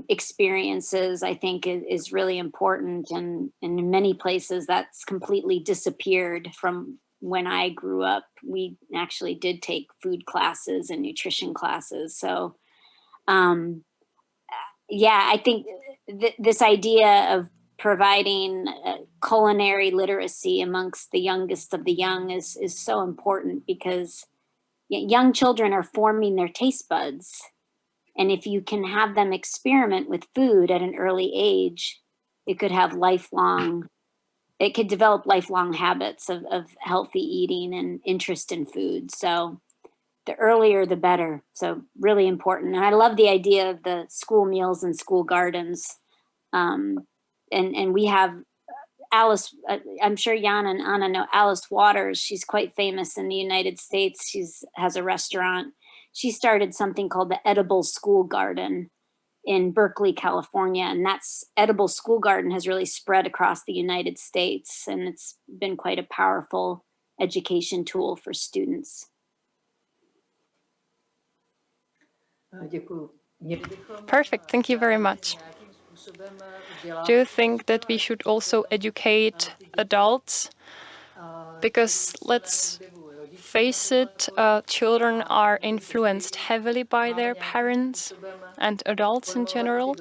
experiences, I think is really important, and in many places that's completely disappeared from when I grew up. We actually did take food classes and nutrition classes, so yeah, I think this idea of providing culinary literacy amongst the youngest of the young is so important, because young children are forming their taste buds. And if you can have them experiment with food at an early age, it could develop lifelong habits of healthy eating and interest in food. So the earlier, the better. So really important. And I love the idea of the school meals and school gardens. And we have Alice, I'm sure Jan and Anna know Alice Waters. She's quite famous in the United States. Has a restaurant. She started something called the Edible School Garden in Berkeley, California. And that's Edible School Garden has really spread across the United States. And it's been quite a powerful education tool for students. Perfect, thank you very much. Do you think that we should also educate adults? Because let's face it, children are influenced heavily by their parents and adults in general.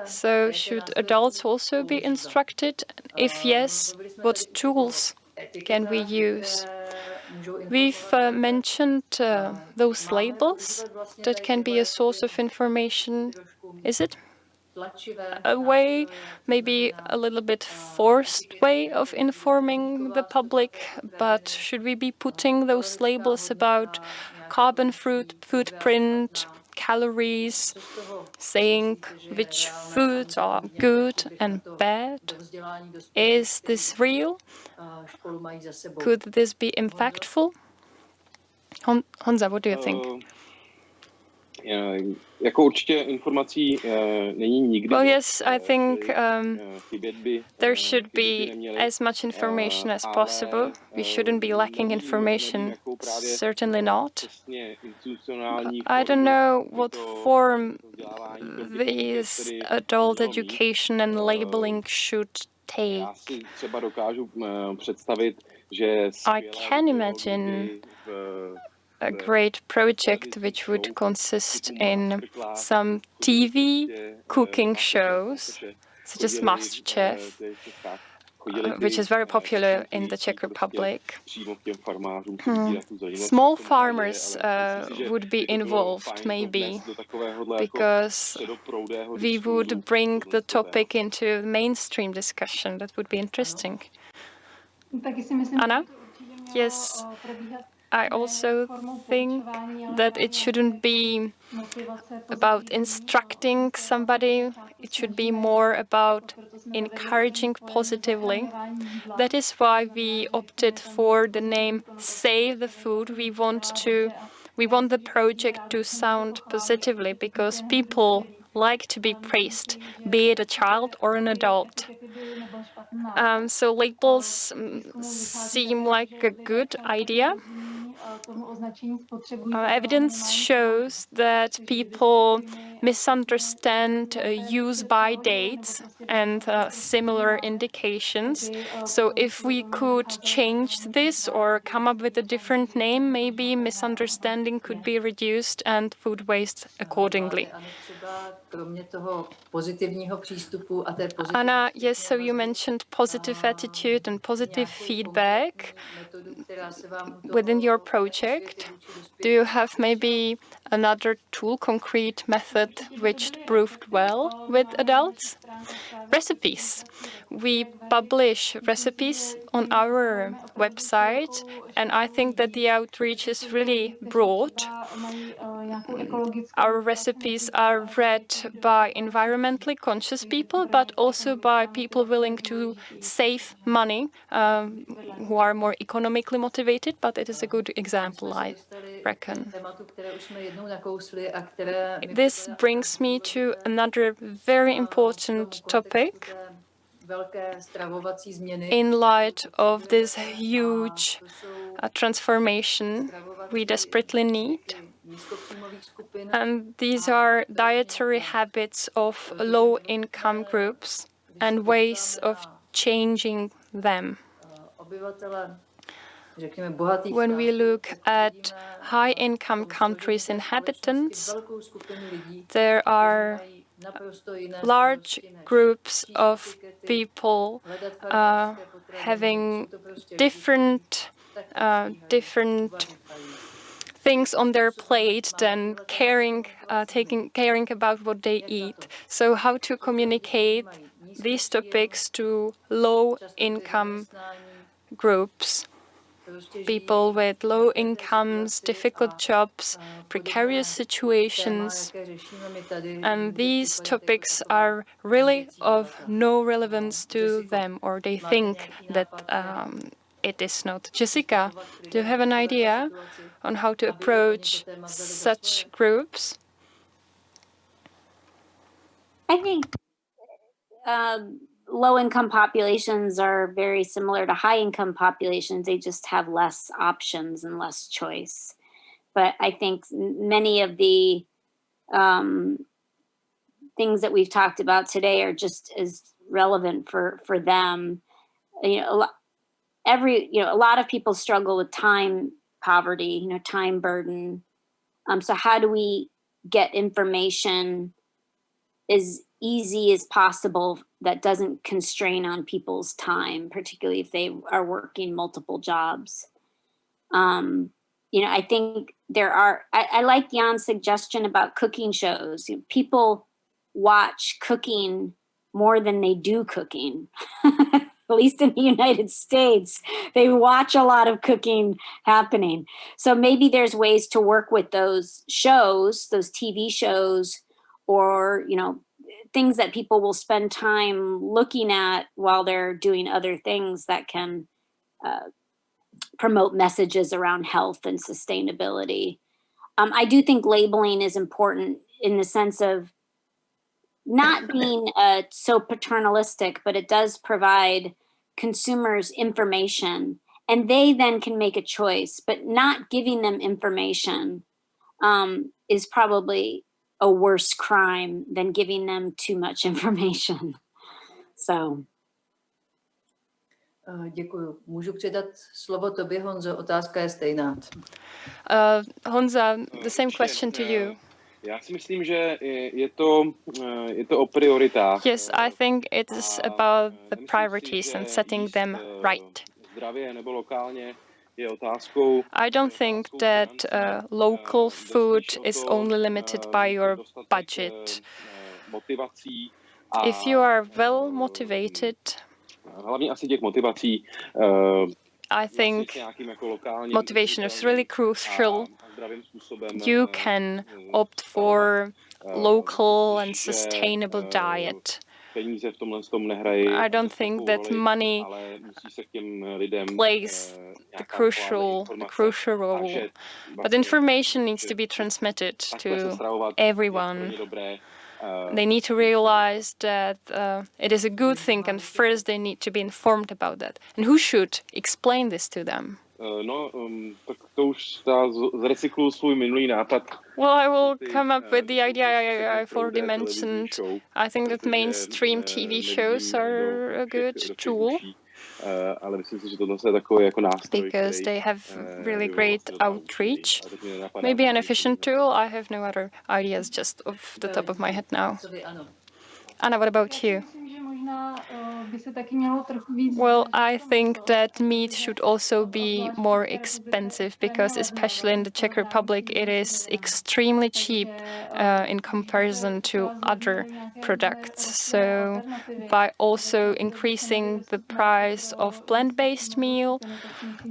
So should adults also be instructed? If yes, what tools can we use? We've mentioned those labels that can be a source of information. Is it a way, maybe a little bit forced way of informing the public, but should we be putting those labels about carbon footprint, calories, saying which foods are good and bad? Is this real? Could this be impactful? Honza, what do you think? Jako určitě informací není nikdy. Well, yes, I think there should be as much information as possible. We shouldn't be lacking information, certainly not. I don't know what form this adult education and labeling should take. I can imagine a great project which would consist in some TV cooking shows, such as MasterChef, which is very popular in the Czech Republic. Small farmers would be involved, maybe, because we would bring the topic into mainstream discussion. That would be interesting. Anna? Yes. I also think that it shouldn't be about instructing somebody. It should be more about encouraging positively. That is why we opted for the name Save the Food. We want the project to sound positively, because people like to be praised, be it a child or an adult. So labels seem like a good idea. Evidence shows that people misunderstand use-by dates and similar indications. So if we could change this or come up with a different name, maybe misunderstanding could be reduced and food waste accordingly. Anna, yes, so you mentioned positive attitude and positive feedback within your project. Do you have maybe another tool, concrete method, which proved well with adults? Recipes. We publish recipes on our website, and I think that the outreach is really broad. Our recipes are read by environmentally conscious people, but also by people willing to save money, who are more economically motivated, but it is a good example, I reckon. This brings me to another very important topic. In light of this huge transformation we desperately need, and these are dietary habits of low-income groups and ways of changing them. When we look at high-income countries' inhabitants, there are large groups of people having different things on their plate than caring about what they eat. So how to communicate these topics to low-income groups, people with low incomes, difficult jobs, precarious situations. And these topics are really of no relevance to them, or they think that it is not. Jessica, do you have an idea on how to approach such groups? I think low-income populations are very similar to high-income populations. They just have less options and less choice. But I think many of the things that we've talked about today are just as relevant for them. A lot of people struggle with time poverty, time burden. So how do we get information as easy as possible that doesn't constrain on people's time, particularly if they are working multiple jobs? I think I like Jan's suggestion about cooking shows. People watch cooking more than they do cooking. At least in the United States, they watch a lot of cooking happening. So maybe there's ways to work with those shows, those TV shows, or, things that people will spend time looking at while they're doing other things that can promote messages around health and sustainability. I do think labeling is important in the sense of not being so paternalistic, but it does provide consumers information, and they then can make a choice. But not giving them information is probably a worse crime than giving them too much information. So. Děkuju. Můžu předat slovo tobě, Honzo. Otázka je stejná. Honza, the same question to you. Já si myslím, že je to o prioritách. Yes, I think it is about the priorities and setting them right. Zdravě nebo lokálně je otázkou. I don't think that local food is only limited by your budget. If you are well motivated, hlavně asi těch motivací. I think motivation is really crucial. You can opt for local and sustainable diet. I don't think that money plays the crucial role, but information needs to be transmitted to everyone. They need to realize that it is a good thing, and first they need to be informed about that. And who should explain this to them? Tak to už zrecykluju svůj minulý nápad. Well, I will come up with the idea I've already mentioned. I think that mainstream TV shows are a good tool. Ale myslím si, že tohle je takový jako nástroj, because they have really great outreach. Maybe an efficient tool. I have no other ideas just off the top of my head now. Anna, what about you? Well, I think that meat should also be more expensive because, especially in the Czech Republic, it is extremely cheap in comparison to other products. So by also increasing the price of plant-based meal,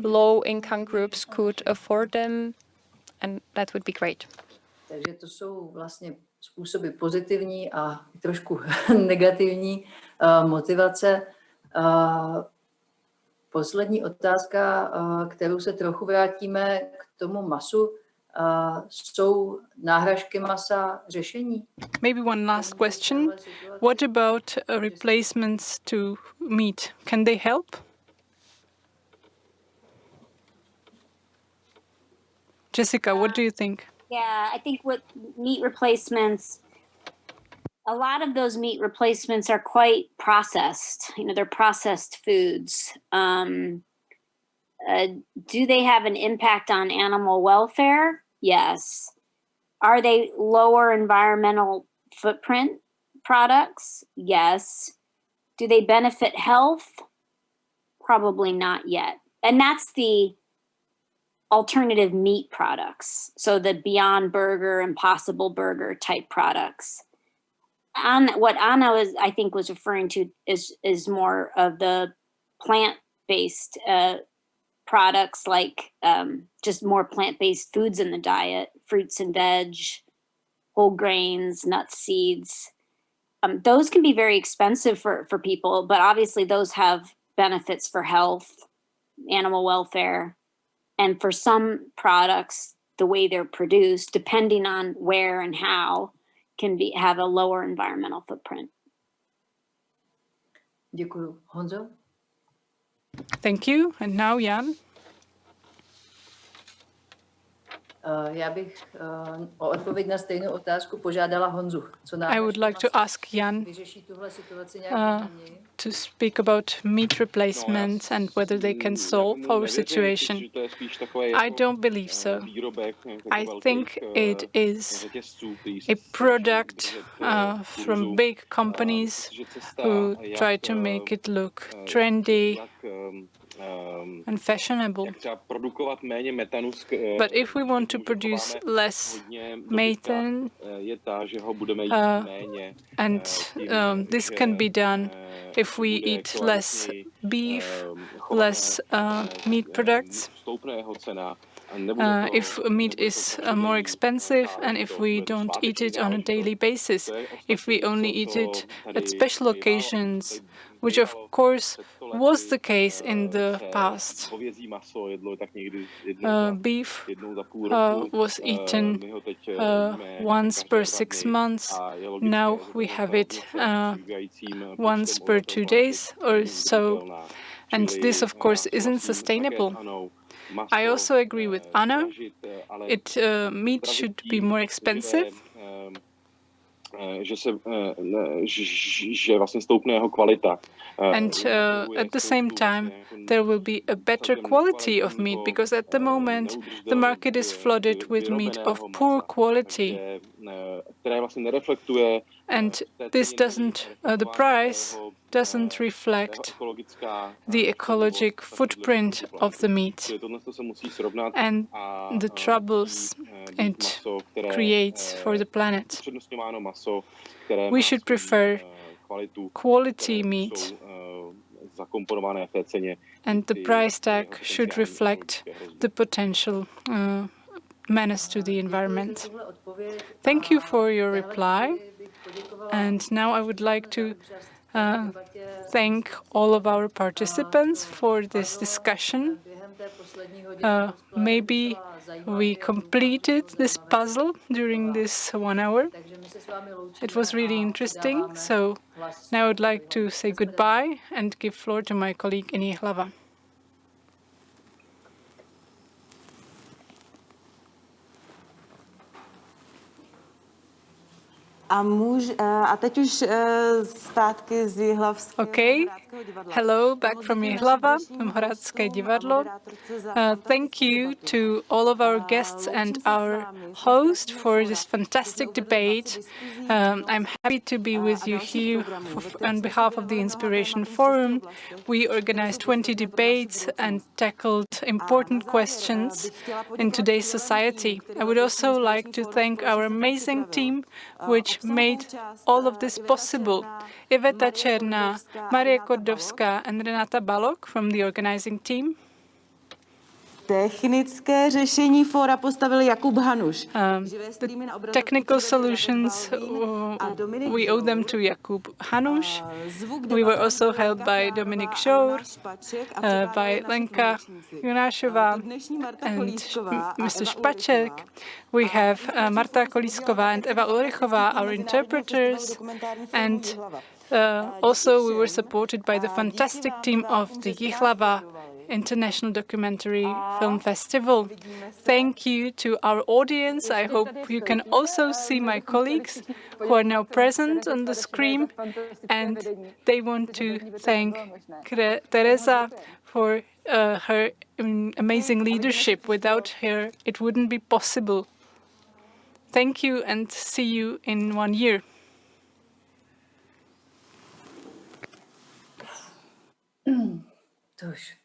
low-income groups could afford them, and that would be great. Takže to jsou vlastně způsoby pozitivní a trošku negativní motivace. Poslední otázka, kterou se trochu vrátíme k tomu masu. Jsou náhražky masa řešení? Maybe one last question. What about replacements to meat? Can they help? Jessica, what do you think? Yeah, I think with meat replacements, a lot of those meat replacements are quite processed. They're processed foods. Do they have an impact on animal welfare? Yes. Are they lower environmental footprint? products? Yes. Do they benefit health? Probably not yet. And that's the alternative meat products. So the Beyond Burger, Impossible Burger type products. What Anna I think was referring to is more of the plant-based products, like just more plant-based foods in the diet, fruits and veg, whole grains, nuts, seeds. Those can be very expensive for people, but obviously those have benefits for health, animal welfare, and for some products, the way they're produced, depending on where and how, can have a lower environmental footprint. Děkuju. Honzo? Thank you. And now Jan. Já bych o odpověď na stejnou otázku požádala Honzu. I would like to ask Jan to speak about meat replacements and whether they can solve our situation. I don't believe so. I think it is a product from big companies who try to make it look trendy and fashionable. But if we want to produce less methane, and this can be done if we eat less beef, less meat products, if meat is more expensive, and if we don't eat it on a daily basis, if we only eat it at special occasions, which of course was the case in the past. Beef was eaten once per 6 months. Now we have it once per 2 days or so. And this, of course, isn't sustainable. I also agree with Anna. Meat should be more expensive. And at the same time, there will be a better quality of meat, because at the moment the market is flooded with meat of poor quality. And this the price doesn't reflect the ecologic footprint of the meat and the troubles it creates for the planet. We should prefer quality meat, and the price tag should reflect the potential menace to the environment. Thank you for your reply. And now I would like to thank all of our participants for this discussion. Maybe we completed this puzzle during this 1 hour. It was really interesting. So now I would like to say goodbye and give floor to my colleague Ji.hlava. A teď už zpátky z Jihlavského Hradského divadla. Hello, back from Ji.hlava, from Hradské divadlo. Thank you to all of our guests and our host for this fantastic debate. I'm happy to be with you here on behalf of the Inspiration Forum. We organized 20 debates and tackled important questions in today's society. I would also like to thank our amazing team, which made all of this possible. Iveta Černá, Marie Kordovská and Renata Balok from the organizing team. Technické řešení fóra postavil Jakub Hanuš. The technical solutions, we owe them to Jakub Hanuš. We were also helped by Dominik Žour, by Lenka Junášová and Mr. Špaček. We have Marta Kolísková and Eva Ulrichová, our interpreters. And also we were supported by the fantastic team of the Ji.hlava International Documentary Film Festival. Thank you to our audience. I hope you can also see my colleagues who are now present on the screen. And they want to thank Teresa for her amazing leadership. Without her, it wouldn't be possible. Thank you and see you in 1 year. Tož.